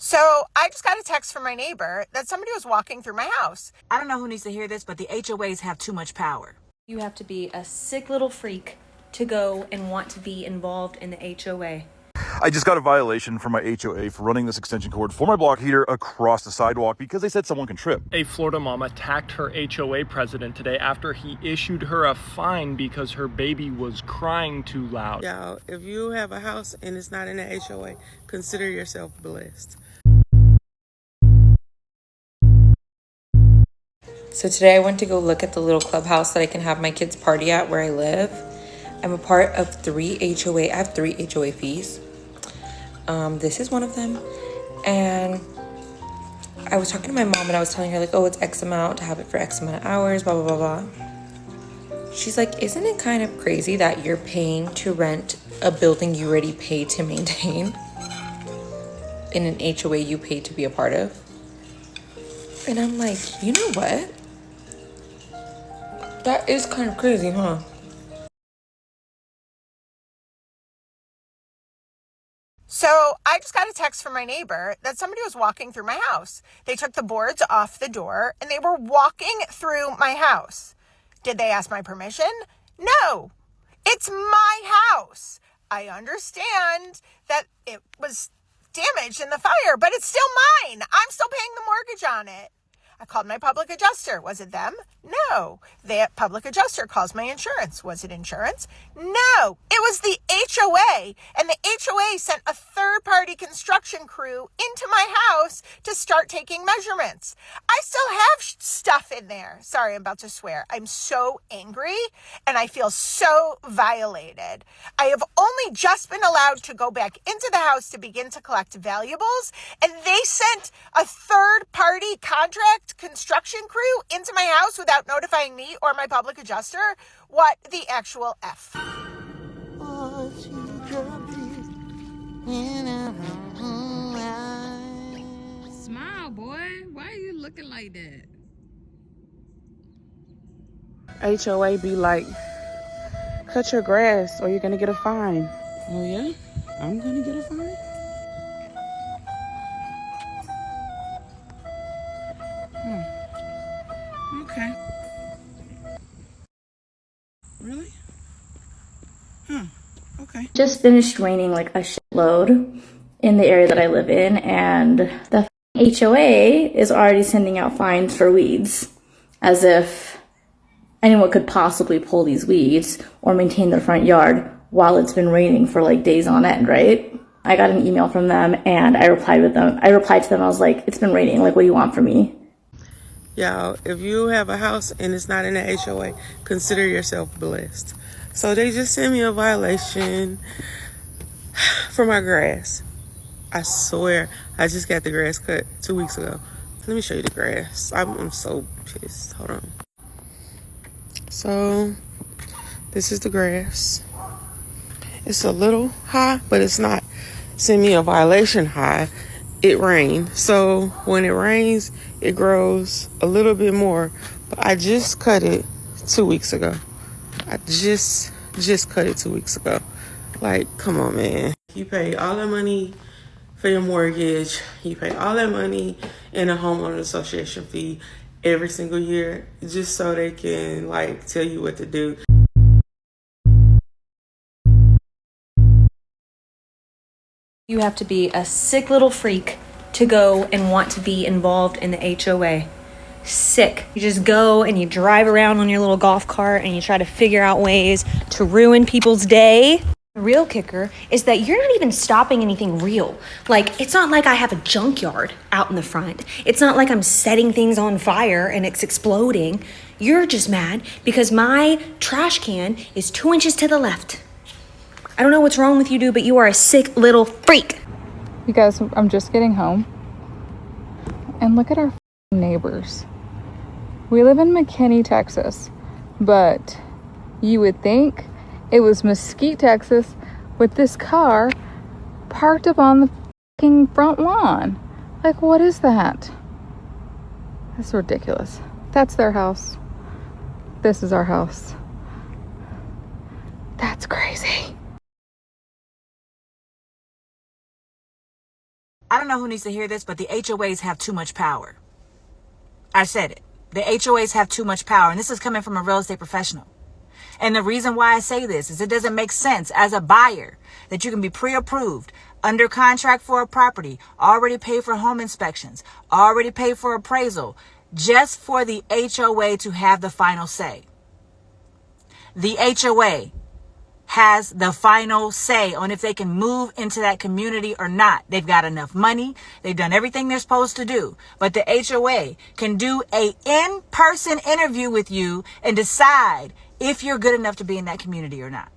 So I just got a text from my neighbor that somebody was walking through my house. I don't know who needs to hear this, but the HOAs have too much power. You have to be a sick little freak to go and want to be involved in the HOA. I just got a violation from my HOA for running this extension cord for my block heater across the sidewalk because they said someone can trip. A Florida mom attacked her HOA president today after he issued her a fine because her baby was crying too loud. Y'all, if you have a house and it's not in the HOA, consider yourself blessed. So today I went to go look at the little clubhouse that I can have my kids party at where I live. I'm a part of 3 HOA. I have 3 HOA fees. This is one of them. And I was talking to my mom and I was telling her like, oh, it's X amount to have it for X amount of hours, blah, blah, blah, blah. She's like, isn't it kind of crazy that you're paying to rent a building you already paid to maintain in an HOA you paid to be a part of? And I'm like, you know what? That is kind of crazy, huh? So I just got a text from my neighbor that somebody was walking through my house. They took the boards off the door and they were walking through my house. Did they ask my permission? No. It's my house. I understand that it was damaged in the fire, but it's still mine. I'm still paying the mortgage on it. I called my public adjuster. Was it them? No. The public adjuster calls my insurance. Was it insurance? No. It was the HOA. And the HOA sent a third-party construction crew into my house to start taking measurements. I still have stuff in there. Sorry, I'm about to swear. I'm so angry and I feel so violated. I have only just been allowed to go back into the house to begin to collect valuables, and they sent a third-party contract construction crew into my house without notifying me or my public adjuster. What the actual F? Smile, boy. Why are you looking like that? HOA be like, cut your grass or you're gonna get a fine. Oh, yeah? I'm gonna get a fine? Okay. Really? Okay. Just finished raining like a shitload in the area that I live in, and the HOA is already sending out fines for weeds, as if anyone could possibly pull these weeds or maintain their front yard while it's been raining for like days on end, right? I got an email from them and I replied to them. I was like, it's been raining. Like, what do you want from me? Y'all, if you have a house and it's not in the HOA, consider yourself blessed. So they just sent me a violation for my grass. I swear, I just got the grass cut 2 weeks ago. Let me show you the grass. I'm so pissed. Hold on. So, this is the grass. It's a little high, but it's not send me a violation high. It rained. So when it rains, it grows a little bit more. But I just cut it 2 weeks ago. I just cut it 2 weeks ago. Like, come on, man. You pay all that money for your mortgage. You pay all that money in a homeowner association fee every single year just so they can, like, tell you what to do. You have to be a sick little freak to go and want to be involved in the HOA. Sick. You just go and you drive around on your little golf cart and you try to figure out ways to ruin people's day. The real kicker is that you're not even stopping anything real. Like, it's not like I have a junkyard out in the front. It's not like I'm setting things on fire and it's exploding. You're just mad because my trash can is 2 inches to the left. I don't know what's wrong with you, dude, but you are a sick little freak. You guys, I'm just getting home. And look at our neighbors. We live in McKinney, Texas, but you would think it was Mesquite, Texas, with this car parked up on the fucking front lawn. Like, what is that? That's ridiculous. That's their house. This is our house. That's crazy. I don't know who needs to hear this, but the HOAs have too much power. I said it. The HOAs have too much power, and this is coming from a real estate professional. And the reason why I say this is it doesn't make sense as a buyer that you can be pre-approved, under contract for a property, already paid for home inspections, already paid for appraisal, just for the HOA to have the final say. The HOA has the final say on if they can move into that community or not. They've got enough money. They've done everything they're supposed to do. But the HOA can do a in-person interview with you and decide if you're good enough to be in that community or not.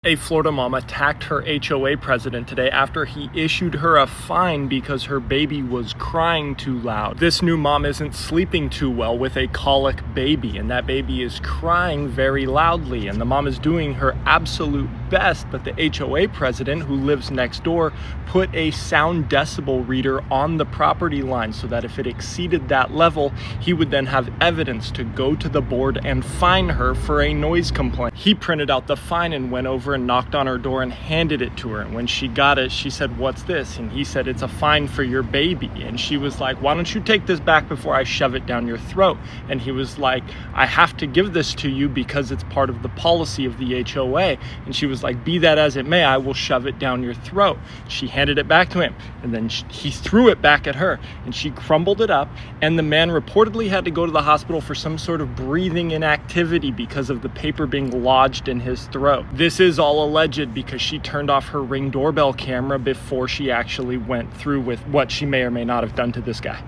A Florida mom attacked her HOA president today after he issued her a fine because her baby was crying too loud. This new mom isn't sleeping too well with a colic baby, and that baby is crying very loudly, and the mom is doing her absolute best, but the HOA president, who lives next door, put a sound decibel reader on the property line so that if it exceeded that level, he would then have evidence to go to the board and fine her for a noise complaint. He printed out the fine and went over and knocked on her door and handed it to her, and when she got it, she said, "What's this?" And he said, "It's a fine for your baby." And she was like, "Why don't you take this back before I shove it down your throat?" And he was like, "I have to give this to you because it's part of the policy of the HOA." And she was like, "Be that as it may, I will shove it down your throat." She handed it back to him, and then he threw it back at her, and she crumbled it up, and the man reportedly had to go to the hospital for some sort of breathing inactivity because of the paper being lodged in his throat. This is all alleged because she turned off her Ring doorbell camera before she actually went through with what she may or may not have done to this guy.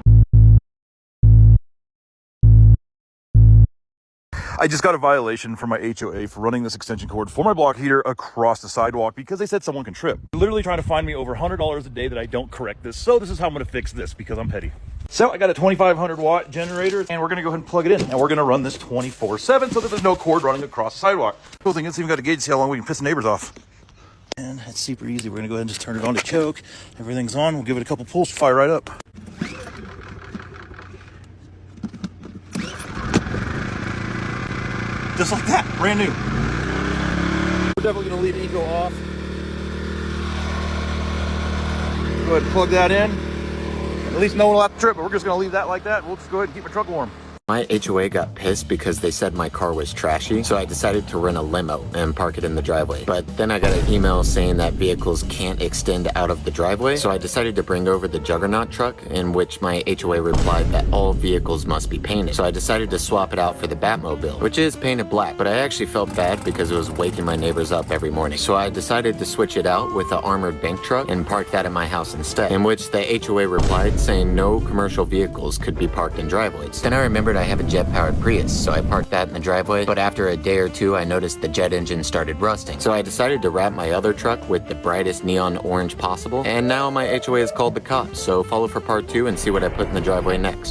I just got a violation from my HOA for running this extension cord for my block heater across the sidewalk because they said someone can trip. They're literally trying to fine me over $100 a day that I don't correct this. So this is how I'm going to fix this because I'm petty. So I got a 2500 watt generator, and we're going to go ahead and plug it in, and we're going to run this 24/7 so that there's no cord running across the sidewalk. Cool thing is, even got a gauge to see how long we can piss the neighbors off. And it's super easy. We're going to go ahead and just turn it on to choke. Everything's on. We'll give it a couple pulls, fire right up. Just like that, brand new. We're definitely going to leave eco off. Go ahead and plug that in. At least no one will have to trip, but we're just going to leave that like that. We'll just go ahead and keep my truck warm. My HOA got pissed because they said my car was trashy, so I decided to rent a limo and park it in the driveway. But then I got an email saying that vehicles can't extend out of the driveway, so I decided to bring over the Juggernaut truck, in which my HOA replied that all vehicles must be painted. So I decided to swap it out for the Batmobile, which is painted black, but I actually felt bad because it was waking my neighbors up every morning. So I decided to switch it out with the armored bank truck and park that in my house instead, in which the HOA replied saying no commercial vehicles could be parked in driveways. Then I remembered I have a jet-powered Prius, so I parked that in the driveway, but after a day or two I noticed the jet engine started rusting. So I decided to wrap my other truck with the brightest neon orange possible, and now my HOA is called the cops, so follow for part 2 and see what I put in the driveway next.